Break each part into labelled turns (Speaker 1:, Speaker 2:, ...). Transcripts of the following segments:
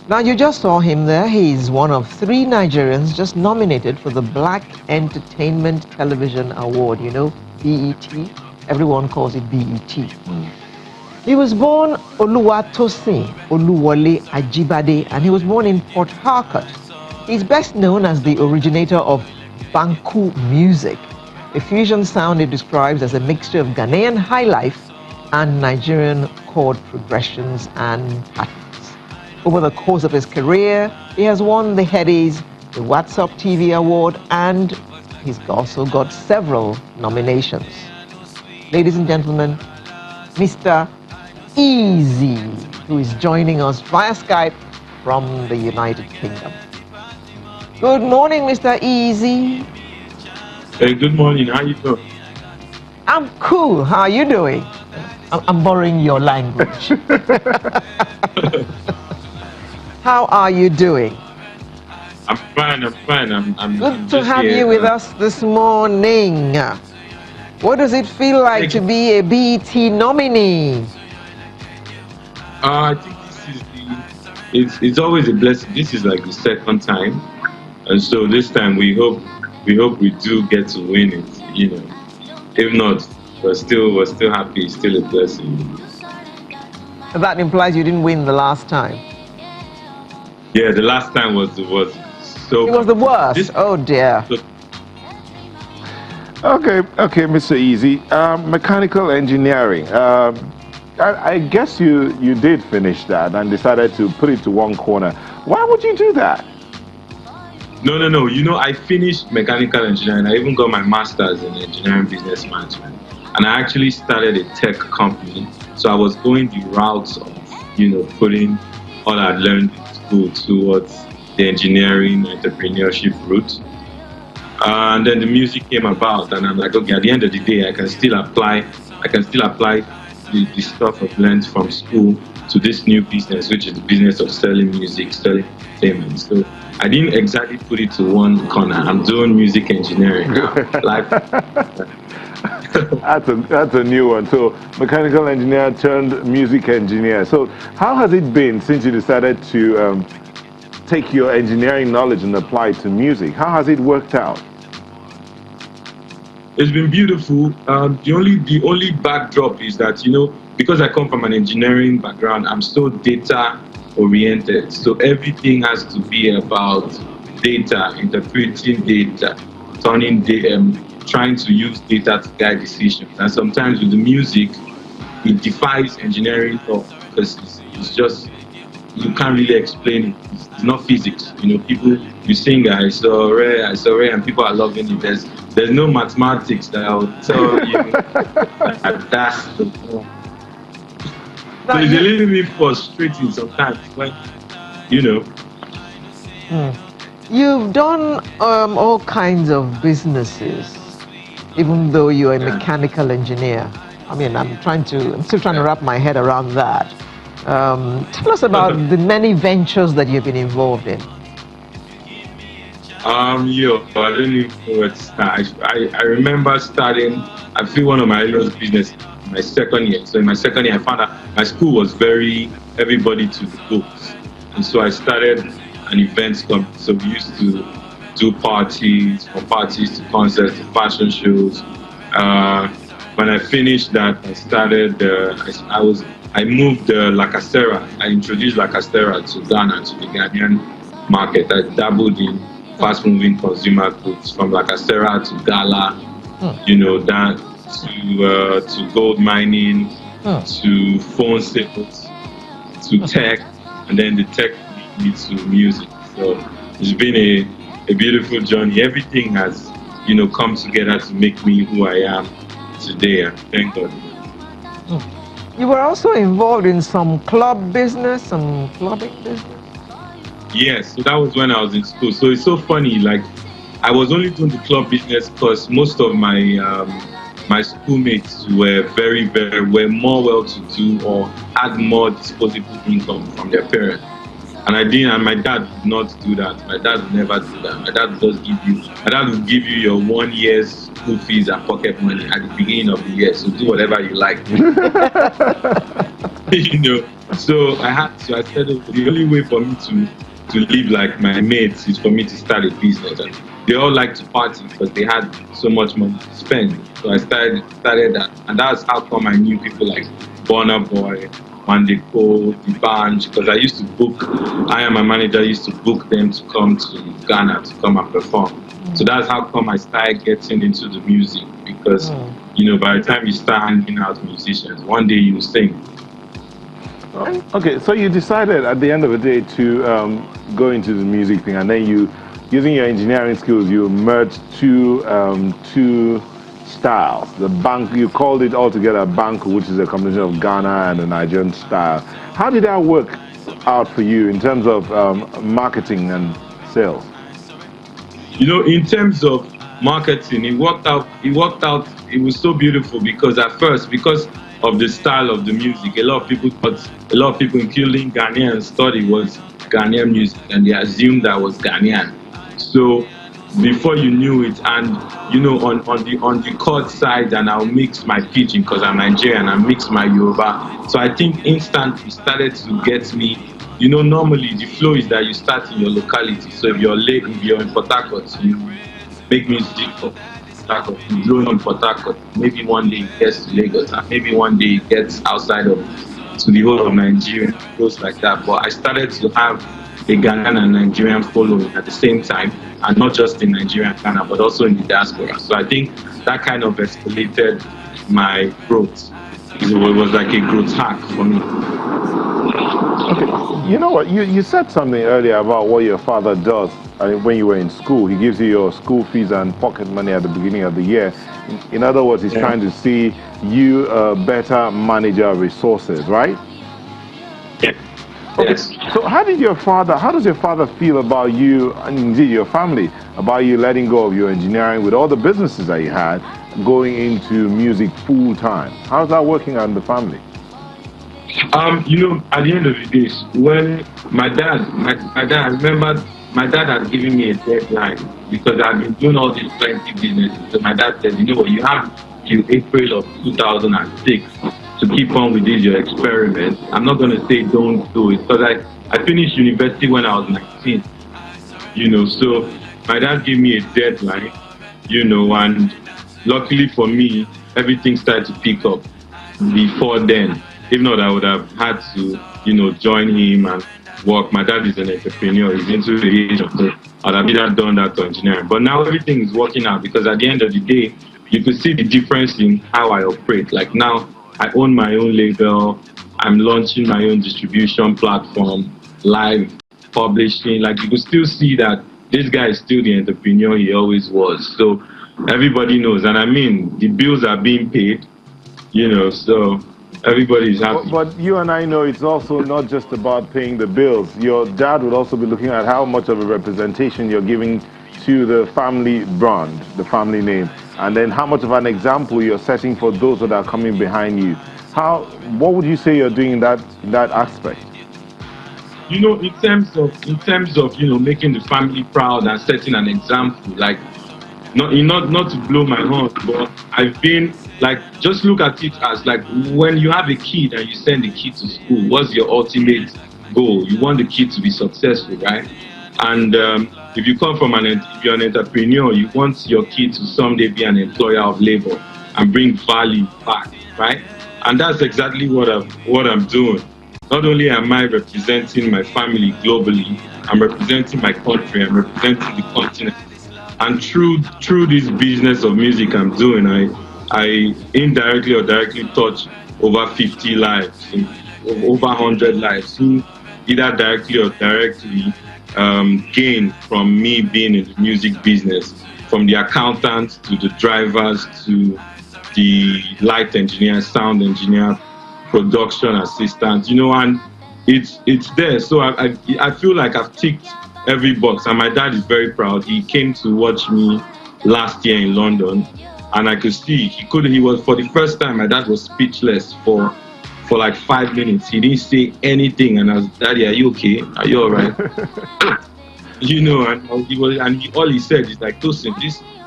Speaker 1: Now, you just saw him there. He's one of 3 Nigerians just nominated for the Black Entertainment Television Award. You know, BET. Everyone calls it BET. He was born Oluwatosin Oluwole Ajibade, and he was born in Port Harcourt. He's best known as the originator of Banku music, a fusion sound he describes as a mixture of Ghanaian high life and Nigerian chord progressions and patterns. Over the course of his career, he has won the Headies, the WhatsApp TV Award, and he's also got several nominations. Ladies and gentlemen, Mr. Eazi, who is joining us via Skype from the United Kingdom. Good morning, Mr. Eazi.
Speaker 2: Hey, good morning. How you doing?
Speaker 1: I'm cool. How are you doing? I'm borrowing your language. How are you doing?
Speaker 2: I'm fine. I'm fine. I'm
Speaker 1: Good to
Speaker 2: just
Speaker 1: have
Speaker 2: here.
Speaker 1: you with us this morning. What does it feel like to be a BET nominee?
Speaker 2: I think it's always a blessing. This is like the second time, and so this time we hope we do get to win it. You know, if not, we're still happy. It's still a blessing.
Speaker 1: That implies you didn't win the last time.
Speaker 2: Yeah, the last time was so.
Speaker 1: It was the worst. Oh dear.
Speaker 3: Okay, Mr. Eazi. Mechanical engineering. I guess you did finish that and decided to put it to one corner. Why would you do that?
Speaker 2: No. You know, I finished mechanical engineering. I even got my master's in engineering business management, and I actually started a tech company. So I was going the route of, putting all I'd learned in school towards the engineering entrepreneurship route. And then the music came about, and I'm like, okay, at the end of the day, I can still apply the stuff I've learned from school to this new business, which is the business of selling music, selling entertainment. So I didn't exactly put it to one corner. I'm doing music engineering now.
Speaker 3: That's a new one. So mechanical engineer turned music engineer. So how has it been since you decided to take your engineering knowledge and apply it to music? How has it worked out?
Speaker 2: It's been beautiful. The only backdrop is that, because I come from an engineering background, I'm so data oriented. So everything has to be about data, interpreting data, trying to use data to guide decisions. And sometimes with the music, it defies engineering thought because it's just, you can't really explain it. It's not physics. People, you sing I saw Ray, and people are loving it. There's no mathematics that I will tell you that that's the point. So it's a little bit frustrating sometimes when,
Speaker 1: You've done all kinds of businesses, even though you're a mechanical engineer. I mean, I'm still trying to wrap my head around that. Tell us about the many ventures that you've been involved in.
Speaker 2: I don't even know where to start. I remember starting, I feel one of my earliest business my second year. So in my second year, I found out my school was very everybody to the books. And so I started an events company. So we used to do parties, from parties to concerts to fashion shows. When I finished that, I started, I moved La Castera. I introduced La Castera to Ghana, to the Ghanaian market. I dabbled in fast-moving consumer goods from La Castera to Gala, down to gold mining, to phone sales, to tech, and then the tech leads to music. So it's been a beautiful journey. Everything has, come together to make me who I am today. And thank God.
Speaker 1: You were also involved in some club business, some clubbing business?
Speaker 2: Yes, so that was when I was in school. So it's so funny, like I was only doing the club business because most of my schoolmates were were more well-to-do or had more disposable income from their parents. And I didn't, and my dad did not do that. My dad would never do that. My dad would give you your 1 year's school fees and pocket money at the beginning of the year. So do whatever you like. You know. So I said the only way for me to live like my mates is for me to start a business. And they all like to party because they had so much money to spend. So I started that, and that's how come I knew people like Burna Boy, Mandeko, the band, because I used to book. I and my manager used to book them to come to Ghana to come and perform. So that's how come I started getting into the music, because you know, by the time you start handing out musicians, one day you sing.
Speaker 3: Okay, so you decided at the end of the day to go into the music thing, and then you, using your engineering skills, you merged two styles. The bank, you called it altogether bank, which is a combination of Ghana and the Nigerian style. How did that work out for you in terms of marketing and sales?
Speaker 2: You know, in terms of marketing, it worked out. It was so beautiful because at first, because of the style of the music, a lot of people, including Ghanaians, thought it was Ghanaian music, and they assumed that was Ghanaian. So before you knew it, and you know, on the chord side, and I'll mix my pidgin because I'm Nigerian, I mix my Yoruba. So I think instantly started to get me. You know, normally the flow is that you start in your locality. So if you're in Port Harcourt, you make music for Port Harcourt, you grow in Port Harcourt. Maybe one day it gets to Lagos, and maybe one day it gets outside of to the whole of Nigeria. It goes like that. But I started to have a Ghanaian and Nigerian following at the same time, and not just in Nigeria and Ghana, but also in the diaspora. So I think that kind of escalated my growth. It was like a growth hack for me.
Speaker 3: Okay, you know what? You said something earlier about what your father does when you were in school. He gives you your school fees and pocket money at the beginning of the year. In other words, he's trying to see you a better manager of resources, right?
Speaker 2: Yeah.
Speaker 3: Okay.
Speaker 2: Yes.
Speaker 3: So how does your father feel about you, and indeed your family, about you letting go of your engineering with all the businesses that you had, going into music full time? How's that working out in the family?
Speaker 2: You know, at the end of the day, when my dad, I remember my dad had given me a deadline because I've been doing all these plenty businesses. So my dad said, you know what, you have till April of 2006 to keep on with this, your experiment. I'm not going to say don't do it, because I finished university when I was 19, you know, so my dad gave me a deadline, you know, and luckily for me, everything started to pick up before then. If not, I would have had to, you know, join him and work. My dad is an entrepreneur, he's into aviation, so I'd have either done that or engineering. But now everything is working out, because at the end of the day, you could see the difference in how I operate. Like now, I own my own label, I'm launching my own distribution platform, live publishing. Like you could still see that this guy is still the entrepreneur he always was. So everybody knows, and I mean, the bills are being paid, you know, so everybody is happy.
Speaker 3: But you and I know it's also not just about paying the bills. Your dad would also be looking at how much of a representation you're giving to the family brand, the family name, and then how much of an example you're setting for those that are coming behind you. What would you say you're doing in that aspect?
Speaker 2: You know, in terms of you know, making the family proud and setting an example, like not to blow my horn, but I've been like, just look at it as like when you have a kid and you send the kid to school, what's your ultimate goal? You want the kid to be successful, right? And if you come from if you're an entrepreneur, you want your kid to someday be an employer of labor and bring value back, right? And that's exactly what I'm doing. Not only am I representing my family globally, I'm representing my country, I'm representing the continent. And through this business of music I'm doing, I indirectly or directly touch over 50 lives, over 100 lives, who either directly or directly gain from me being in the music business, from the accountants to the drivers to the light engineer, sound engineer, production assistant, you know, and it's there. So I feel like I've ticked every box, and my dad is very proud. He came to watch me last year in London, and I could see he was, for the first time, my dad was speechless for for like 5 minutes. He didn't say anything, and I was, Daddy, are you okay? Are you all right? You know, and all he said is like, Tosin,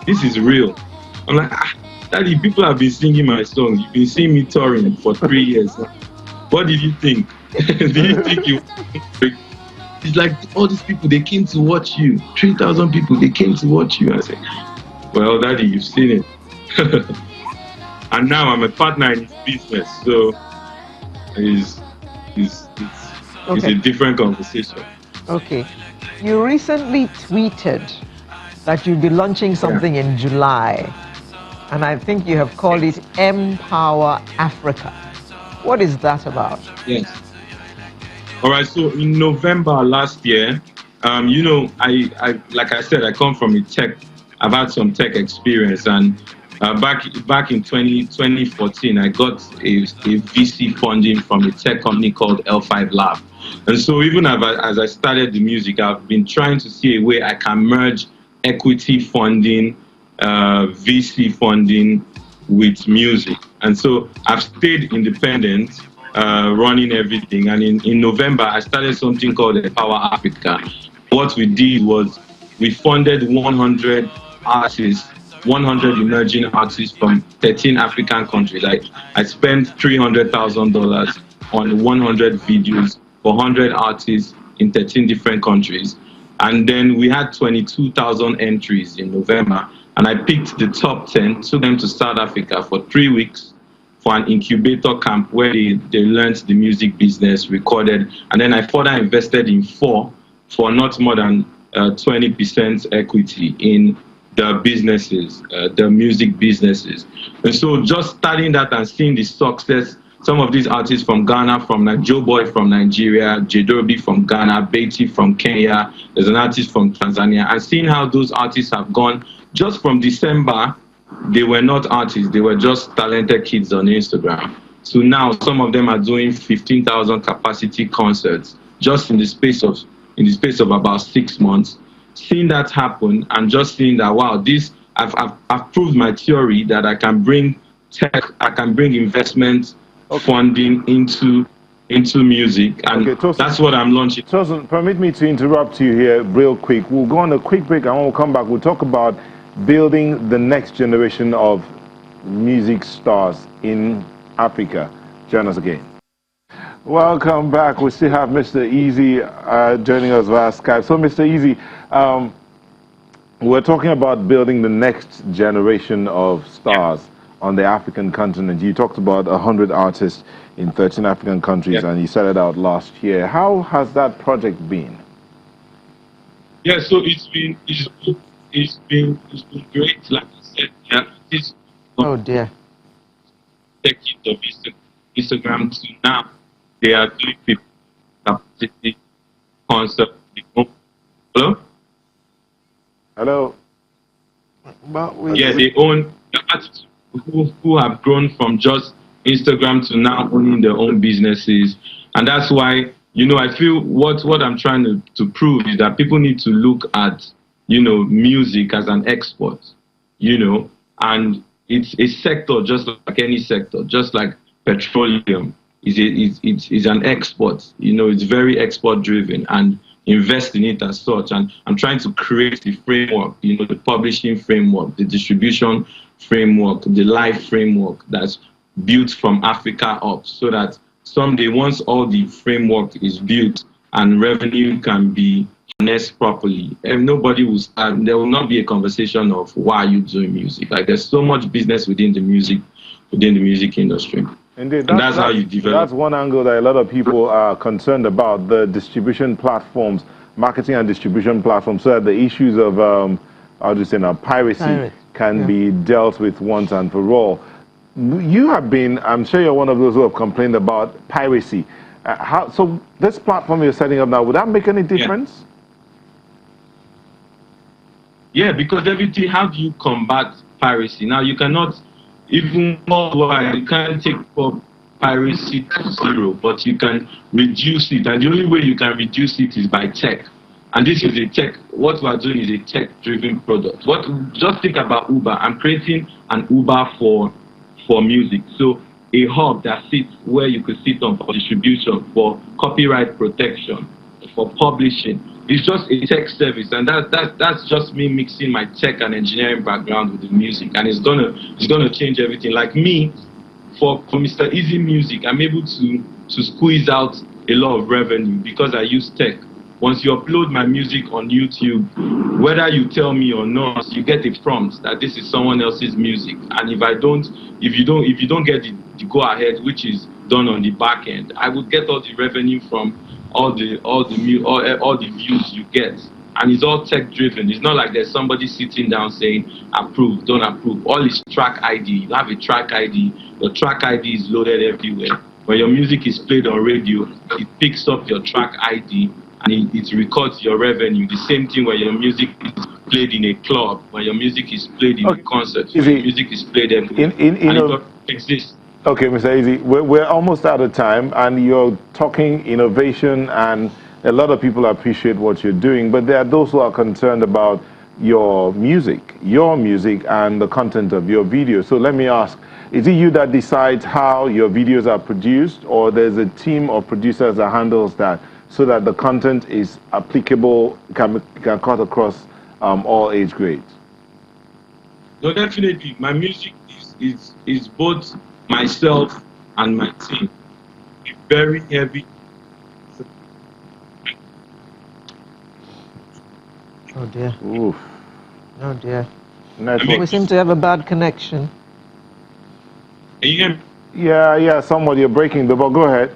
Speaker 2: this is real. I'm like, Daddy, people have been singing my songs. You've been seeing me touring for 3 years now. What did you think? Did you think you? It's like all these people, they came to watch you. 3,000 people, they came to watch you. I said, well, Daddy, you've seen it. And now I'm a partner in his business, so it's a different conversation.
Speaker 1: Okay. You recently tweeted that you'll be launching something in July, and I think you have called it Empower Africa. What is that about?
Speaker 2: Yes. All right. So in November last year, you know, I like I said, I come from a tech. I've had some tech experience, and back in 2014, I got a VC funding from a tech company called L5 Lab. And so even as I started the music, I've been trying to see a way I can merge equity funding, VC funding with music. And so I've stayed independent, running everything. And in November, I started something called Empower Africa. What we did was we funded 100 artists, 100 emerging artists from 13 African countries. I spent $300,000 on 100 videos for 100 artists in 13 different countries. And then we had 22,000 entries in November. And I picked the top 10, took them to South Africa for 3 weeks for an incubator camp where they learned the music business, recorded. And then I further invested in 4 for not more than 20% equity in the businesses, the music businesses. And so just starting that and seeing the success, some of these artists from Ghana, from Joe Boy from Nigeria, J-Derby from Ghana, Beatty from Kenya, there's an artist from Tanzania, and seeing how those artists have gone just from December, they were not artists, they were just talented kids on Instagram. So now some of them are doing 15,000 capacity concerts just in the space of about 6 months. Seeing that happen and just seeing that, wow, I've proved my theory that I can bring tech, I can bring investment funding into music, and Tosin, that's what I'm launching.
Speaker 3: Tosin, permit me to interrupt you here real quick. We'll go on a quick break and when we'll come back, we'll talk about building the next generation of music stars in Africa. Join us again. Welcome back. We still have Mr. Eazi joining us via Skype. So, Mr. Eazi, we're talking about building the next generation of stars on the African continent. You talked about 100 artists in 13 African countries, and you started out last year. How has that project been?
Speaker 2: Yeah, so it's been great. Like I said, this
Speaker 1: dear.
Speaker 2: decade of Instagram to now, they are doing people capacity concept. Hello?
Speaker 1: Hello.
Speaker 2: They own the artists who have grown from just Instagram to now owning their own businesses. And that's why, you know, I feel what I'm trying to prove is that people need to look at, you know, music as an export, you know, and it's a sector just like any sector, just like petroleum is an export, you know, it's very export driven, and invest in it as such. And I'm trying to create the framework, you know, the publishing framework, the distribution framework, the live framework that's built from Africa up, so that someday once all the framework is built and revenue can be harnessed properly, and nobody will start, there will not be a conversation of why are you doing music. Like, there's so much business within the music industry.
Speaker 3: Indeed,
Speaker 2: and that's how you develop.
Speaker 3: That's one angle that a lot of people are concerned about, the distribution platforms, marketing and distribution platforms, so that the issues of piracy can be dealt with once and for all. You have been, I'm sure you're one of those who have complained about piracy. So this platform you're setting up now, would that make any difference?
Speaker 2: Yeah, because everything, how do you combat piracy? Now, you cannot, even more, you can't take up piracy to zero, but you can reduce it. And the only way you can reduce it is by tech. And this is a tech, what we're doing is a tech-driven product. Just think about Uber. I'm creating an Uber for music. So a hub that sits where you could sit on for distribution, for copyright protection, for publishing. It's just a tech service, and that's just me mixing my tech and engineering background with the music, and it's gonna change everything. Like me, for Mr. Eazi Music, I'm able to squeeze out a lot of revenue because I use tech. Once you upload my music on YouTube, whether you tell me or not, you get a prompt that this is someone else's music. And if you don't get the go ahead, which is done on the back end, I would get all the revenue from all the views you get. And it's all tech driven. It's not like there's somebody sitting down saying approve, don't approve. All is track ID. You have a track ID. Your track ID is loaded everywhere. When your music is played on radio, it picks up your track ID and it records your revenue. The same thing when your music is played in a club, when your music is played in a concert, when your music is played everywhere. And it exists.
Speaker 3: Okay, Mr. Eazi, we're almost out of time, and you're talking innovation, and a lot of people appreciate what you're doing, but there are those who are concerned about your music and the content of your video. So let me ask, is it you that decides how your videos are produced, or there's a team of producers that handles that so that the content is applicable, can cut across all age grades?
Speaker 2: No, definitely. My music is both myself and my team. It's very heavy.
Speaker 1: Oh dear.
Speaker 3: Oof.
Speaker 1: Oh dear.
Speaker 3: Network.
Speaker 1: We seem to have a bad connection.
Speaker 2: Can you hear me?
Speaker 3: Yeah, somewhat you're breaking, but go ahead.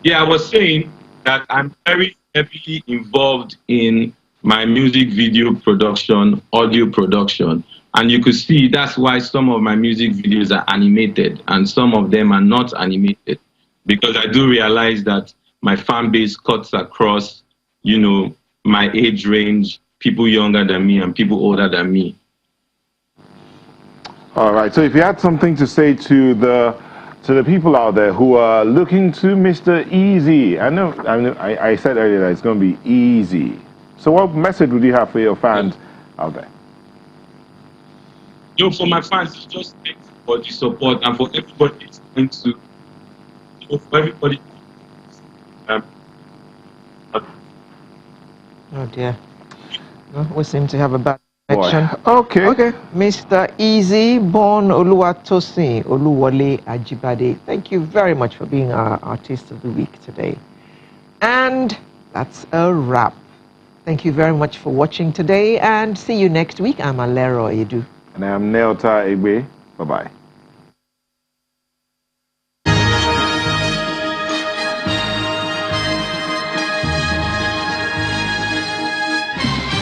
Speaker 2: Yeah, I was saying that I'm very heavily involved in my music video production, audio production. And you could see that's why some of my music videos are animated and some of them are not animated. Because I do realize that my fan base cuts across, my age range, people younger than me and people older than me.
Speaker 3: All right, so if you had something to say to the people out there who are looking to Mr. Eazi, I said earlier that it's going to be easy. So what message would you have for your fans out there?
Speaker 2: For my fans, it's just thanks for the support and for everybody listening to, for everybody.
Speaker 1: Oh dear. No, we seem to have a bad connection.
Speaker 3: Okay.
Speaker 1: Mr. Eazi, born Oluwatosin Oluwole Ajibade, thank you very much for being our Artist of the Week today. And that's a wrap. Thank you very much for watching today, and see you next week. I'm Alero Edu.
Speaker 3: And I'm Neota Egbe. Bye-bye.